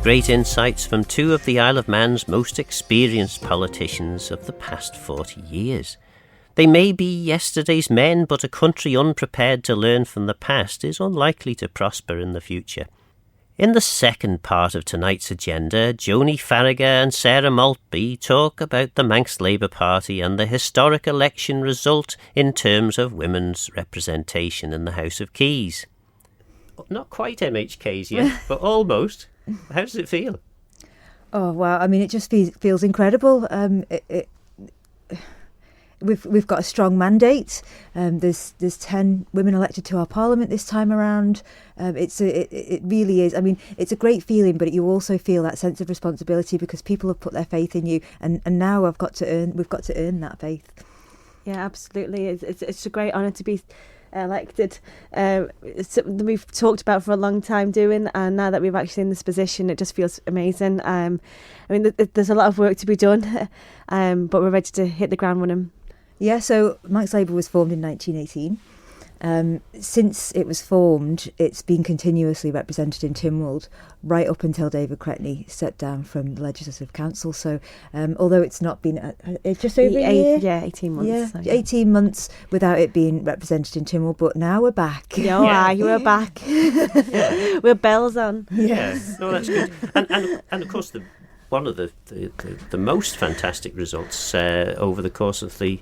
Great insights from two of the Isle of Man's most experienced politicians of the past 40 years. They may be yesterday's men, but a country unprepared to learn from the past is unlikely to prosper in the future. In the second part of tonight's agenda, Joney, Faragher and Sarah Maltby talk about the Manx Labour Party and the historic election result in terms of women's representation in the House of Keys. Not quite MHKs yet, but almost. How does it feel? Oh, wow. I mean, it just feels incredible. We've got a strong mandate. There's 10 women elected to our parliament this time around. It really is. I mean, it's a great feeling, but you also feel that sense of responsibility because people have put their faith in you, and now we've got to earn that faith. Yeah, absolutely. It's a great honour to be elected. It's something that we've talked about for a long time doing, and now that we've actually in this position, it just feels amazing. I mean, there's a lot of work to be done, but we're ready to hit the ground running. Yeah, so Manx Labour was formed in 1918. Since it was formed, it's been continuously represented in Tynwald right up until David Cretney stepped down from the Legislative Council. So although it's not been, it's just over a year? Yeah, 18 months. Yeah, so. 18 months without it being represented in Tynwald, but now we're back. Yeah, we're back. We're bells on. Yes, no, that's good. And of course, one of the most fantastic results over the course of the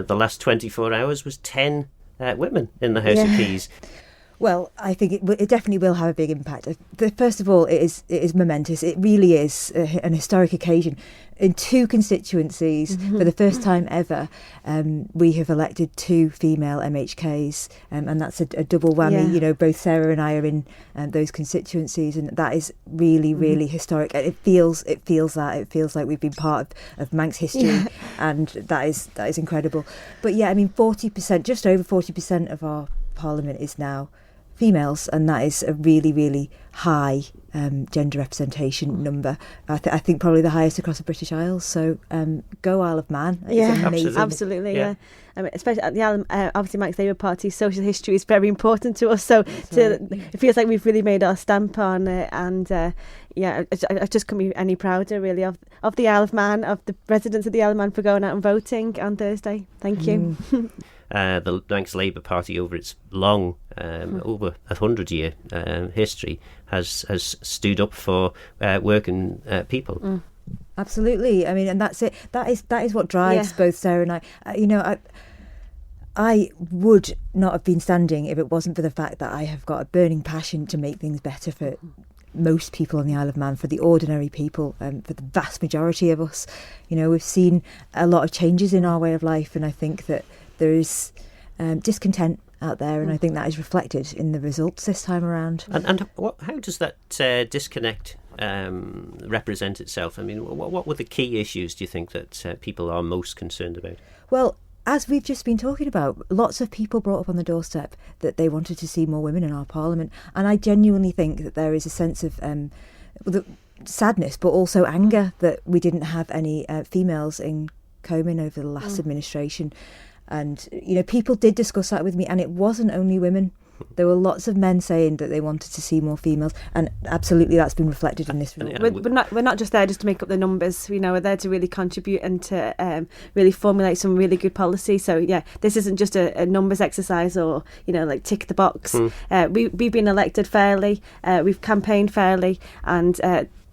last 24 hours was 10 women in the House of Keys. Well, I think it definitely will have a big impact. First of all, it is momentous. It really is an historic occasion. In two constituencies, for the first time ever, we have elected 2 female MHKs, and that's a double whammy. Yeah. You know, both Sarah and I are in those constituencies, and that is really, really historic. And it feels like we've been part of Manx history, and that is incredible. But yeah, I mean, 40%, just over 40% of our parliament is now females, and that is a really, really high gender representation number. I think probably the highest across the British Isles. So go Isle of Man. Yeah, amazing. absolutely. Yeah. I mean, especially at the Isle, obviously Manx Labour Party social history is very important to us. So it feels like we've really made our stamp on it, and I just couldn't be any prouder really of the Isle of Man, of the residents of the Isle of Man for going out and voting on Thursday. Thank you. The Manx Labour Party, over its long, over 100-year history, has stood up for working people. Absolutely. I mean, and that's it. That is what drives both Sarah and I. I would not have been standing if it wasn't for the fact that I have got a burning passion to make things better for most people on the Isle of Man, for the ordinary people, for the vast majority of us. You know, we've seen a lot of changes in our way of life, and I think that there is discontent out there, and I think that is reflected in the results this time around. And how does that disconnect represent itself? I mean, what were the key issues, do you think, that people are most concerned about? Well, as we've just been talking about, lots of people brought up on the doorstep that they wanted to see more women in our parliament, and I genuinely think that there is a sense of sadness, but also anger that we didn't have any females in Comyn over the last administration. And, you know, people did discuss that with me, and it wasn't only women. There were lots of men saying that they wanted to see more females, and absolutely that's been reflected in this result. We're not just there just to make up the numbers. You know, we're there to really contribute and to really formulate some really good policy. So yeah, this isn't just a numbers exercise or, you know, like tick the box. We've been elected fairly, we've campaigned fairly, and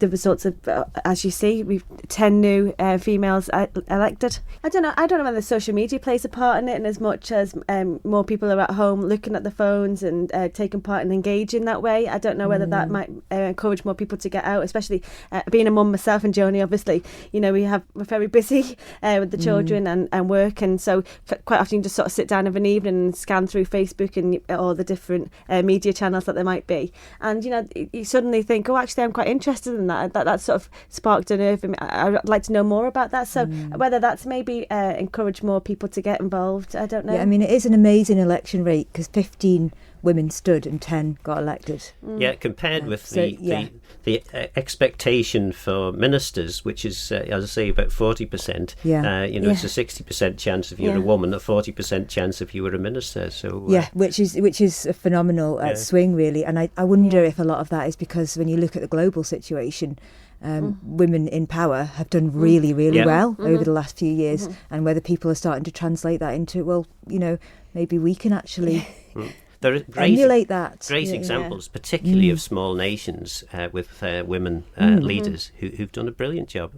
the results of, as you see, we've 10 new females elected. I don't know whether social media plays a part in it, and as much as more people are at home looking at the phones and taking part and engaging that way. I don't know whether that might encourage more people to get out, especially being a mum myself and Joney, obviously. You know, we're very busy with the children and work, and so quite often you just sort of sit down of an evening and scan through Facebook and all the different media channels that there might be, and you know, you suddenly think, oh, actually I'm quite interested in that sort of sparked a nerve in me. I'd like to know more about that. So whether that's maybe encourage more people to get involved, I don't know. Yeah, I mean, it is an amazing election rate because 15 women stood and 10 got elected. Yeah, compared with the expectation for ministers, which is, as I say, about 40%. It's a 60% chance if you're a woman, a 40% chance if you were a minister. So which is a phenomenal swing, really. And I wonder if a lot of that is because when you look at the global situation, women in power have done really, really well over the last few years, and whether people are starting to translate that into, well, maybe we can actually there are emulate that. Great examples, particularly of small nations with women leaders who've done a brilliant job.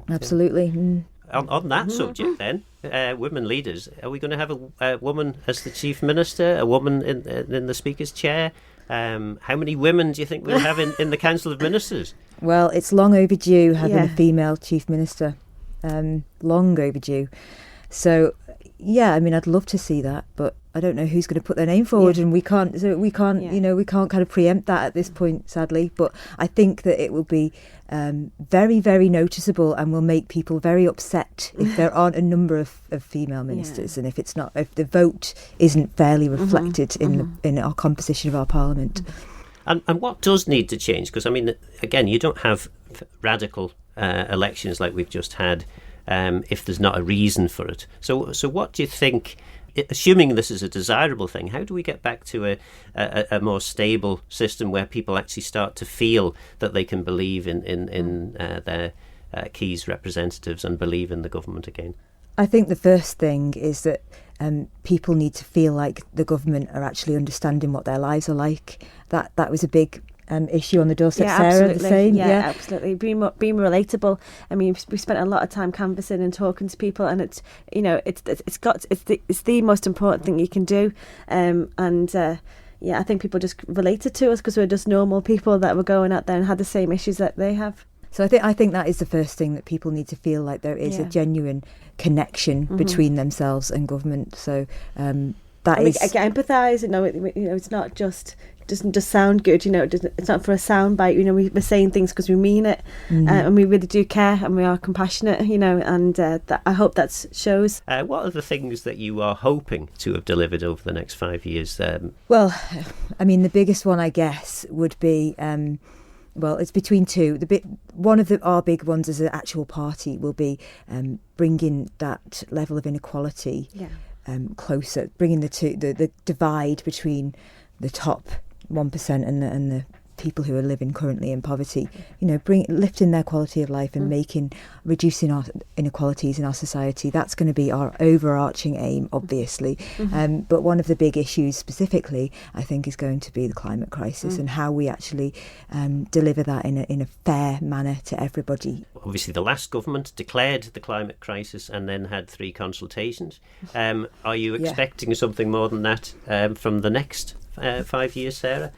Absolutely. On that subject, then, women leaders, are we going to have a woman as the chief minister, a woman in the Speaker's chair? How many women do you think we'll have in the Council of Ministers? Well, it's long overdue having a female chief minister. Long overdue. So, I'd love to see that, but I don't know who's going to put their name forward, and we can't kind of preempt that at this point, sadly. But I think that it will be very, very noticeable, and will make people very upset if there aren't a number of female ministers, and if the vote isn't fairly reflected in our composition of our parliament. And what does need to change? Because, I mean, again, you don't have radical elections like we've just had if there's not a reason for it. So what do you think, assuming this is a desirable thing, how do we get back to a more stable system where people actually start to feel that they can believe in their Keys representatives and believe in the government again? I think the first thing is that people need to feel like the government are actually understanding what their lives are like. That was a big issue on the doorstep, Sarah. Absolutely. The same. Absolutely. Being relatable. I mean, we spent a lot of time canvassing and talking to people, and it's the most important thing you can do. I think people just related to us because we're just normal people that were going out there and had the same issues that they have. So I think that is the first thing, that people need to feel like there is a genuine connection between themselves and government. So I empathise. It's not just. Doesn't just sound good, it's not for a sound bite. We're saying things because we mean it, and we really do care, and we are compassionate, and I hope that shows. What are the things that you are hoping to have delivered over the next 5 years? Well, I mean, the biggest one, I guess, would be it's between two. One of our big ones as an actual party will be bringing that level of inequality closer, bringing the divide between the top 1% and the people who are living currently in poverty, lifting their quality of life and reducing our inequalities in our society. That's going to be our overarching aim, obviously. But one of the big issues specifically, I think, is going to be the climate crisis and how we actually deliver that in a fair manner to everybody. Obviously, the last government declared the climate crisis and then had 3 consultations. Are you expecting something more than that from the next 5 years, Sarah?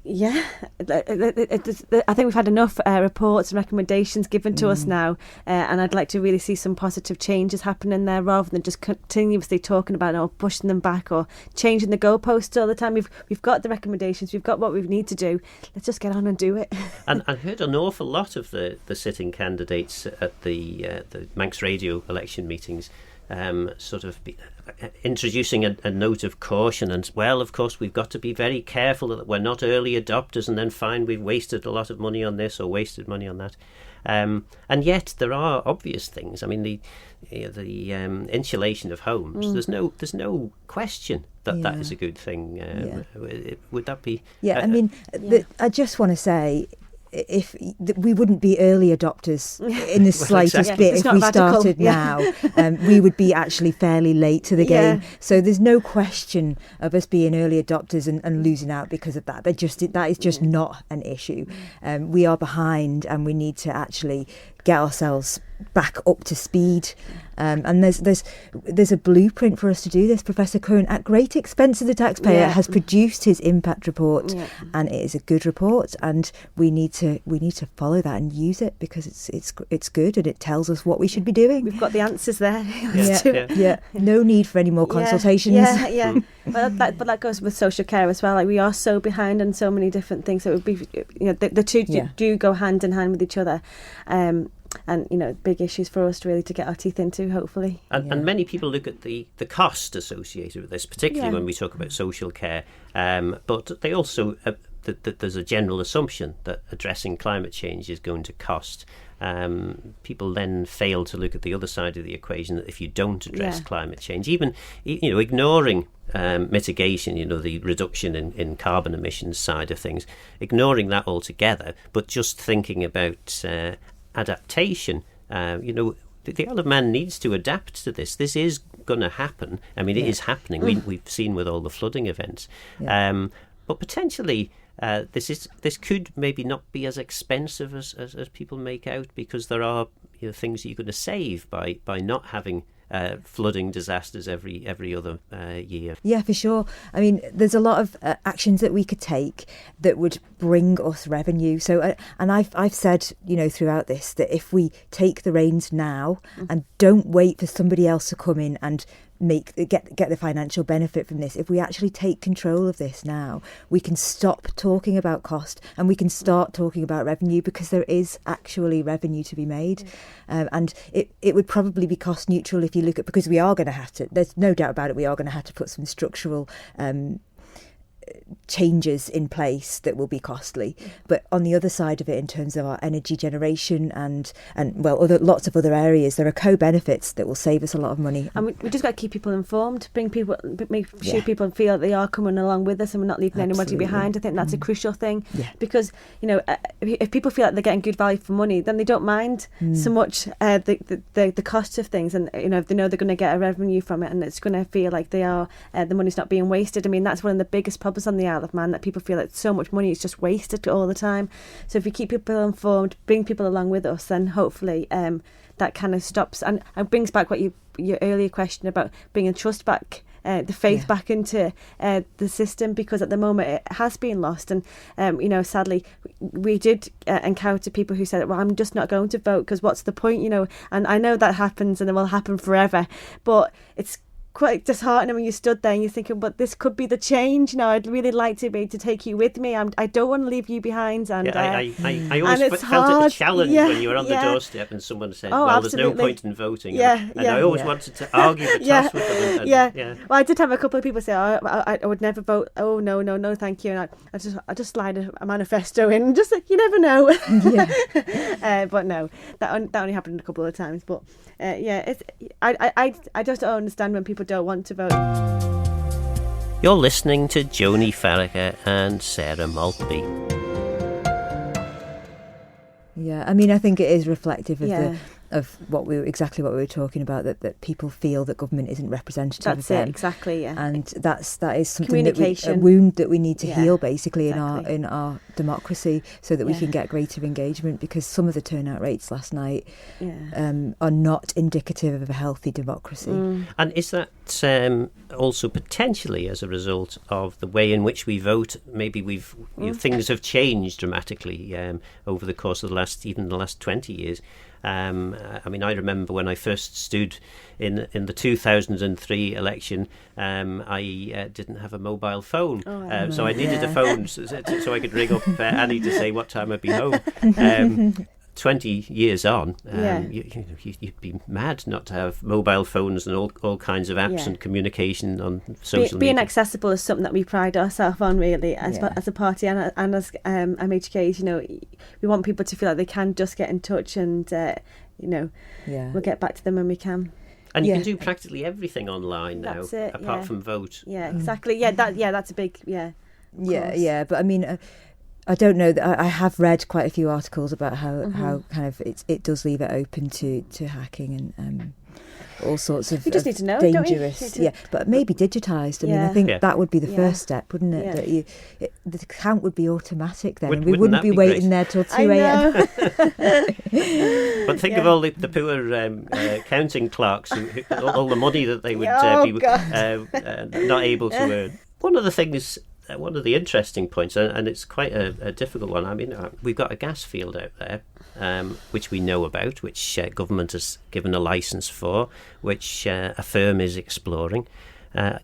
Yeah, I think we've had enough reports and recommendations given to us now, and I'd like to really see some positive changes happening there, rather than just continuously talking about it or pushing them back or changing the goalposts all the time. We've got the recommendations, we've got what we need to do. Let's just get on and do it. And I heard an awful lot of the sitting candidates at the Manx radio election meetings sort of introducing a note of caution, and of course we've got to be very careful that we're not early adopters and then find we've wasted a lot of money on this or wasted money on that, and yet there are obvious things. I mean, the insulation of homes, there's no question that is a good thing. Would that be I just want to say, if we wouldn't be early adopters in the slightest bit if we started now, we would be actually fairly late to the game. So there's no question of us being early adopters and losing out because of that. That is just not an issue. We are behind, and we need to actually get ourselves back up to speed. And there's a blueprint for us to do this. Professor Curran, at great expense of the taxpayer, has produced his impact report, and it is a good report, and we need to follow that and use it because it's good, and it tells us what we should be doing. We've got the answers there. No need for any more consultations. But that goes with social care as well. Like, we are so behind on so many different things. So it would be, the two do go hand in hand with each other. and big issues for us really to get our teeth into, hopefully. And many people look at the cost associated with this, particularly when we talk about social care, but they also that there's a general assumption that addressing climate change is going to cost. People then fail to look at the other side of the equation, that if you don't address climate change, even ignoring mitigation, the reduction in carbon emissions side of things, ignoring that altogether, but just thinking about adaptation, the Isle of Man needs to adapt to this. This is going to happen. I mean, it is happening. We've seen with all the flooding events. But potentially this could maybe not be as expensive as people make out, because there are things that you're going to save by not having flooding disasters every other year. Yeah, for sure. I mean, there's a lot of actions that we could take that would bring us revenue. So, and I've said, throughout this, that if we take the reins now and don't wait for somebody else to come in and get the financial benefit from this, if we actually take control of this now, we can stop talking about cost and we can start talking about revenue, because there is actually revenue to be made. And it would probably be cost neutral if you look at, because we are going to have to, there's no doubt about it, we are going to have to put some structural changes in place that will be costly. But on the other side of it, in terms of our energy generation and lots of other areas, there are co-benefits that will save us a lot of money. And we just got to keep people informed, make sure people feel that they are coming along with us and we're not leaving anybody behind. I think that's a crucial thing, because if people feel like they're getting good value for money, then they don't mind so much the cost of things, and if they know they're going to get a revenue from it, and it's going to feel like they are the money's not being wasted. I mean, that's one of the biggest problems on the Isle of Man, that people feel like so much money is just wasted all the time. So if we keep people informed, bring people along with us, then hopefully that kind of stops and brings back what your earlier question about bringing trust back, the faith back into the system, because at the moment it has been lost. And sadly we did encounter people who said, well, I'm just not going to vote because what's the point, and I know that happens and it will happen forever, but it's quite disheartening when you stood there and you're thinking, but this could be the change. I'd really like to be able to take you with me. I don't want to leave you behind. And I always felt it a challenge when you were on the doorstep and someone said, there's no point in voting. And I always wanted to argue the toss with them. Well, I did have a couple of people say, I would never vote. Oh, no, thank you. And I just slide a manifesto in, just like, you never know. But no, that only happened a couple of times. But I just don't understand when people don't want to vote. You're listening to Joney, Faragher and Sarah Maltby. Yeah, I mean, I think it is reflective of what we were talking about, that people feel that government isn't representative of them. That's it, exactly, and that is something a wound that we need to heal, basically, in our democracy, so that we can get greater engagement, because some of the turnout rates last night are not indicative of a healthy democracy. And is that also potentially as a result of the way in which we vote? Maybe things have changed dramatically over the course of the last 20 years. I mean, I remember when I first stood in the 2003 election, I didn't have a mobile phone, so I needed a phone so I could ring up Annie to say what time I'd be home. 20 years on, you'd be mad not to have mobile phones and all kinds of apps and communication on social media. Being accessible is something that we pride ourselves on, really, as a party and as MHKs. We want people to feel like they can just get in touch, and we'll get back to them when we can. And you can do practically everything online now, apart from vote. Yeah, exactly. That's a big But I mean, I don't know. I have read quite a few articles about how kind of it does leave it open to hacking and all sorts of you just need to know, dangerous. Don't you? But maybe digitised. I mean, I think that would be the first step, wouldn't it? That the count would be automatic then, and we wouldn't be waiting there till 2 a.m. But think of all the poor counting clerks, all the money that they would be not able to earn. One of the things. One of the interesting points, and it's quite a difficult one. I mean, we've got a gas field out there, which we know about, which government has given a licence for, which a firm is exploring.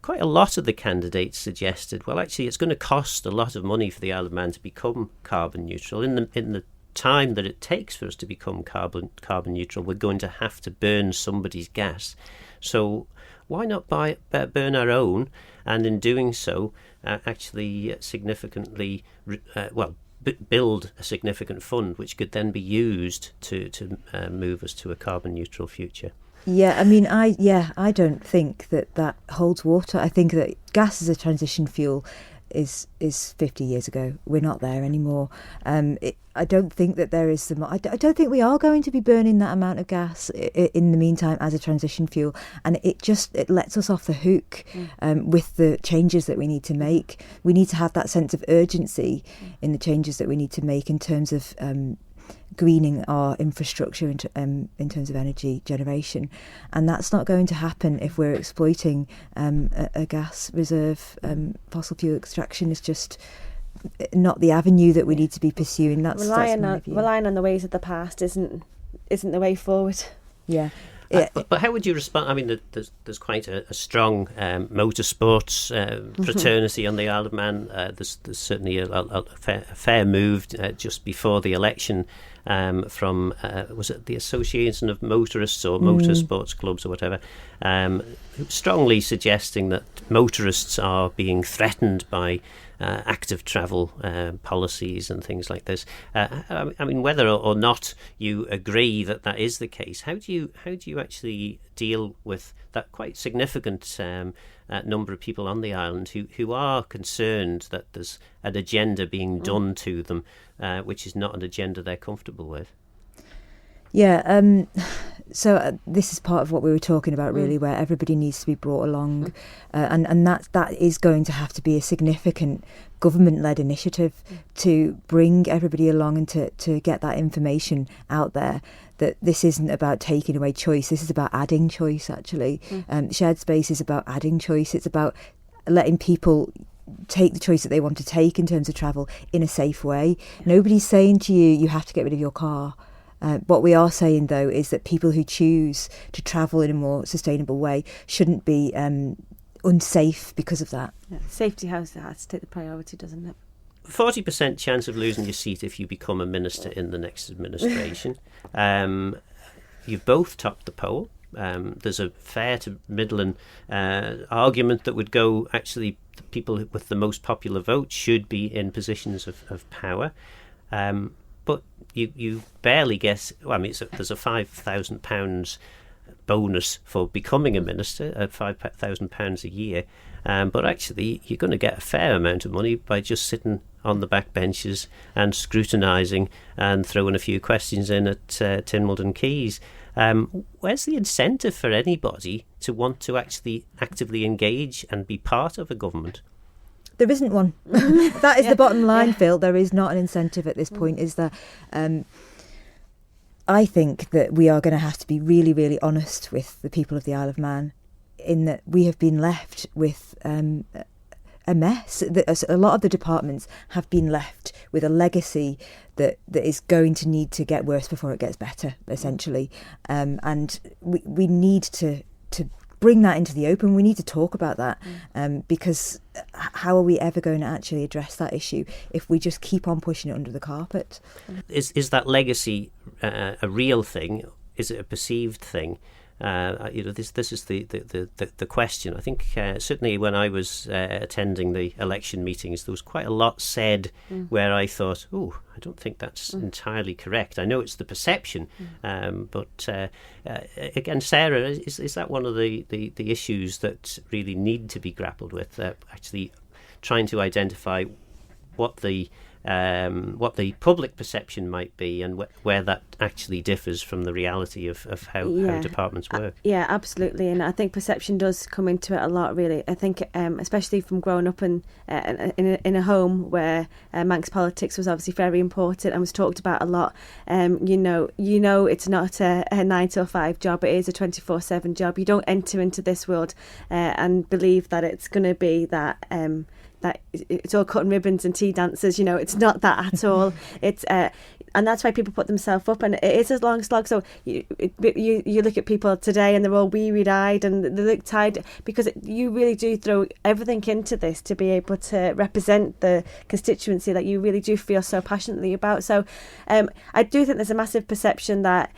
Quite a lot of the candidates suggested, well, actually, it's going to cost a lot of money for the Isle of Man to become carbon neutral. In the time that it takes for us to become carbon neutral, we're going to have to burn somebody's gas. So why not burn our own, and in doing so, actually significantly build a significant fund which could then be used to move us to a carbon neutral future? Yeah, I mean, I don't think that holds water. I think that gas as a transition fuel is 50 years ago. We're not there anymore. I don't think that there is I don't think we are going to be burning that amount of gas in the meantime as a transition fuel, and it lets us off the hook with the changes that we need to make. We need to have that sense of urgency in the changes that we need to make in terms of greening our infrastructure in terms of energy generation, and that's not going to happen if we're exploiting a gas reserve. Fossil fuel extraction is just not the avenue that we need to be pursuing. Relying on the ways of the past isn't the way forward. Yeah. But how would you respond? I mean, there's quite a strong motorsports fraternity on the Isle of Man. There's certainly a fair move just before the election from, was it the Association of Motorists or Motorsports Clubs or whatever, strongly suggesting that motorists are being threatened by active travel policies and things like this. I mean, whether or not you agree that is the case, how do you actually deal with that quite significant number of people on the island who are concerned that there's an agenda being done to them, which is not an agenda they're comfortable with? Yeah, so this is part of what we were talking about, really, where everybody needs to be brought along, and that is going to have to be a significant government-led initiative to bring everybody along and to get that information out there, that this isn't about taking away choice, this is about adding choice, actually. Shared space is about adding choice, it's about letting people take the choice that they want to take in terms of travel in a safe way. Nobody's saying to you have to get rid of your car. What we are saying, though, is that people who choose to travel in a more sustainable way shouldn't be unsafe because of that. Yeah. Safety has to take the priority, doesn't it? 40% chance of losing your seat if you become a minister in the next administration. You've both topped the poll. There's a fair to middling argument that would go, actually, the people with the most popular vote should be in positions of power. But you barely get. Well, I mean, there's a £5,000 bonus for becoming a minister, at £5,000 a year. But actually, you're going to get a fair amount of money by just sitting on the back benches and scrutinising and throwing a few questions in at Tynwald Keys. Where's the incentive for anybody to want to actually actively engage and be part of a government? There isn't one. That is the bottom line, Phil. There is not an incentive at this point, is there? I think that we are going to have to be really, really honest with the people of the Isle of Man, in that we have been left with a mess. A lot of the departments have been left with a legacy that is going to need to get worse before it gets better, essentially. And we need to bring that into the open. We need to talk about that, because how are we ever going to actually address that issue if we just keep on pushing it under the carpet? Is that legacy a real thing? Is it a perceived thing? This is the question. I think certainly when I was attending the election meetings, there was quite a lot said where I thought, I don't think that's entirely correct. I know it's the perception, but again, Sarah, is that one of the issues that really need to be grappled with? Actually, trying to identify what the public perception might be and where that actually differs from the reality of how departments work. Yeah, absolutely. And I think perception does come into it a lot, really. I think especially from growing up in a home where Manx politics was obviously very important and was talked about a lot. You know it's not a 9 to 5 job, it is a 24/7 job. You don't enter into this world and believe that it's going to be that that it's all cutting ribbons and tea dances. It's not that at all. It's and that's why people put themselves up, and it is a long slog. So you look at people today, and they're all weary-eyed and they look tired, because you really do throw everything into this to be able to represent the constituency that you really do feel so passionately about. So I do think there's a massive perception that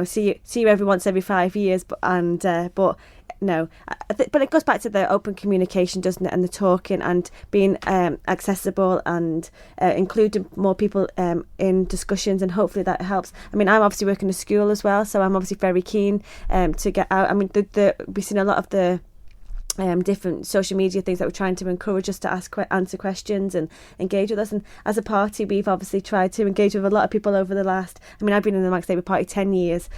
see you every 5 years, but no, but it goes back to the open communication, doesn't it, and the talking and being accessible and including more people in discussions, and hopefully that helps. I mean, I'm obviously working in a school as well, so I'm obviously very keen to get out. I mean, we've seen a lot of the different social media things that we're trying to encourage us to answer questions and engage with us. And as a party, we've obviously tried to engage with a lot of people over the last. I mean, I've been in the Manx Labour Party 10 years,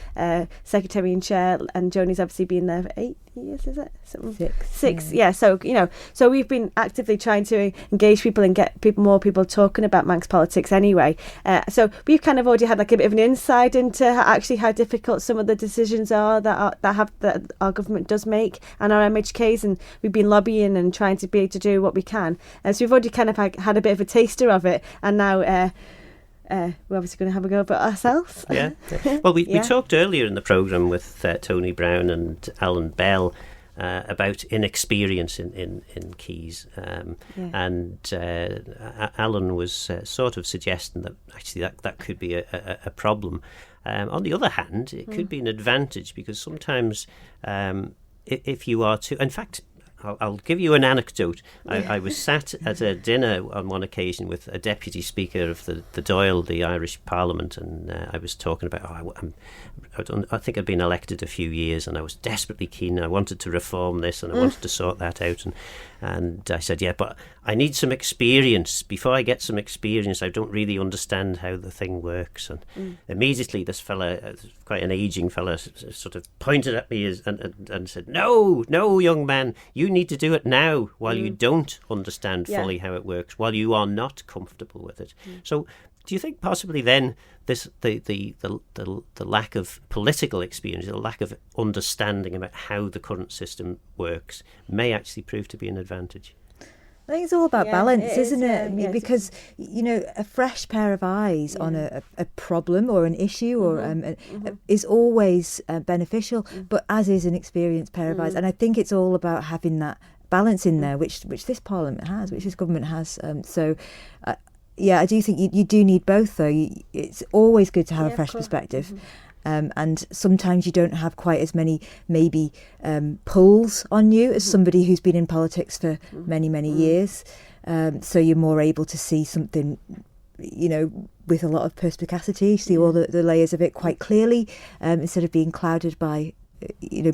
secretary and chair, and Joney's obviously been there for 8 years, is it? Six. Yeah. So so we've been actively trying to engage people and get more people talking about Manx politics anyway. So we've kind of already had like a bit of an insight into actually how difficult some of the decisions are that our government does make, and our MHKs, and we've been lobbying and trying to be able to do what we can. So we've already kind of had a bit of a taster of it, and now we're obviously going to have a go at ourselves. Yeah. Well, we talked earlier in the programme with Tony Brown and Alan Bell about inexperience in Keys. And Alan was sort of suggesting that actually that could be a problem. On the other hand, it could be an advantage, because sometimes if you are to... In fact, I'll give you an anecdote. I was sat at a dinner on one occasion with a deputy speaker of the Dáil, the Irish Parliament, and I was talking about, I think I'd been elected a few years, and I was desperately keen. I wanted to reform this, and I wanted to sort that out. And I said, yeah, but I need some experience. Before I get some experience, I don't really understand how the thing works. And immediately this fella, quite an ageing fella, sort of pointed at me and said, no, young man, you need to do it now, while you don't understand fully how it works, while you are not comfortable with it. So do you think possibly then the lack of political experience, the lack of understanding about how the current system works, may actually prove to be an advantage? I think it's all about balance, isn't it? Because, a fresh pair of eyes on a problem or an issue or is always beneficial, but as is an experienced pair of eyes. And I think it's all about having that balance in there, which this Parliament has, which this government has. I do think you do need both, though. It's always good to have a fresh perspective. And sometimes you don't have quite as many maybe pulls on you as somebody who's been in politics for many years. So you're more able to see something, with a lot of perspicacity, see all the layers of it quite clearly, instead of being clouded by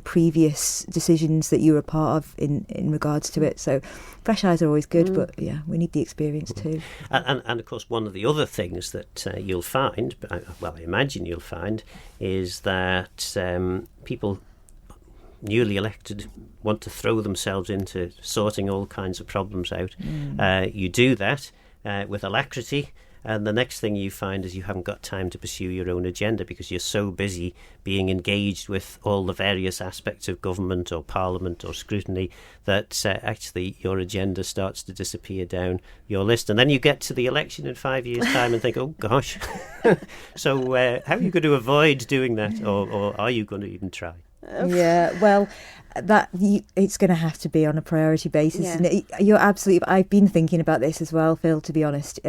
previous decisions that you were a part of in regards to it. So fresh eyes are always good, but we need the experience too. And of course, one of the other things that you'll find, I imagine you'll find, is that people newly elected want to throw themselves into sorting all kinds of problems out. You do that with alacrity. And the next thing you find is you haven't got time to pursue your own agenda, because you're so busy being engaged with all the various aspects of government or parliament or scrutiny that actually your agenda starts to disappear down your list. And then you get to the election in 5 years' time and think, oh, gosh. So how are you going to avoid doing that? Or are you going to even try? Yeah, well, it's going to have to be on a priority basis. And you're absolutely... I've been thinking about this as well, Phil, to be honest.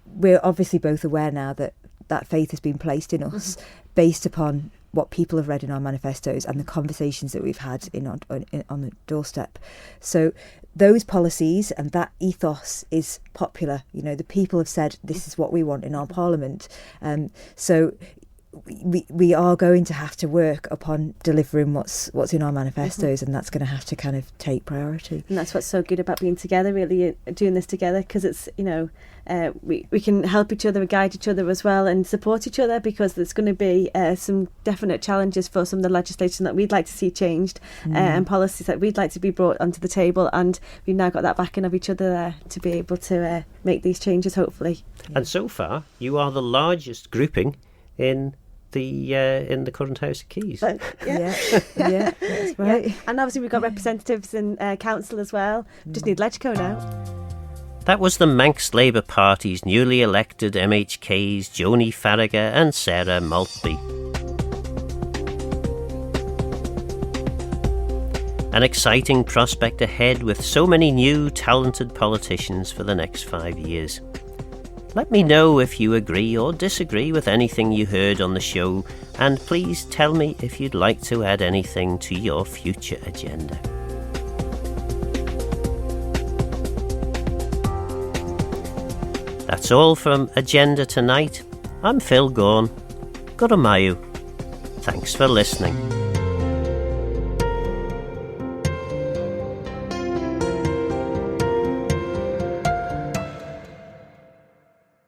We're obviously both aware now that faith has been placed in us based upon what people have read in our manifestos and the conversations that we've had on the doorstep. So those policies and that ethos is popular. The people have said this is what we want in our parliament. So we are going to have to work upon delivering what's in our manifestos, and that's going to have to kind of take priority. And that's what's so good about being together, really, doing this together, because it's we can help each other and guide each other as well, and support each other, because there's going to be some definite challenges for some of the legislation that we'd like to see changed, and policies that we'd like to be brought onto the table, and we've now got that backing of each other there to be able to make these changes, hopefully. And so far, you are the largest grouping in in the current House of Keys. Yeah, that's right. Yeah. And obviously we've got representatives in council as well. Just need Legco now. That was the Manx Labour Party's newly elected MHKs Joney, Faragher and Sarah Maltby. An exciting prospect ahead with so many new talented politicians for the next 5 years. Let me know if you agree or disagree with anything you heard on the show, and please tell me if you'd like to add anything to your future agenda. That's all from Agenda Tonight. I'm Phil Gawne. Guramayu. Thanks for listening.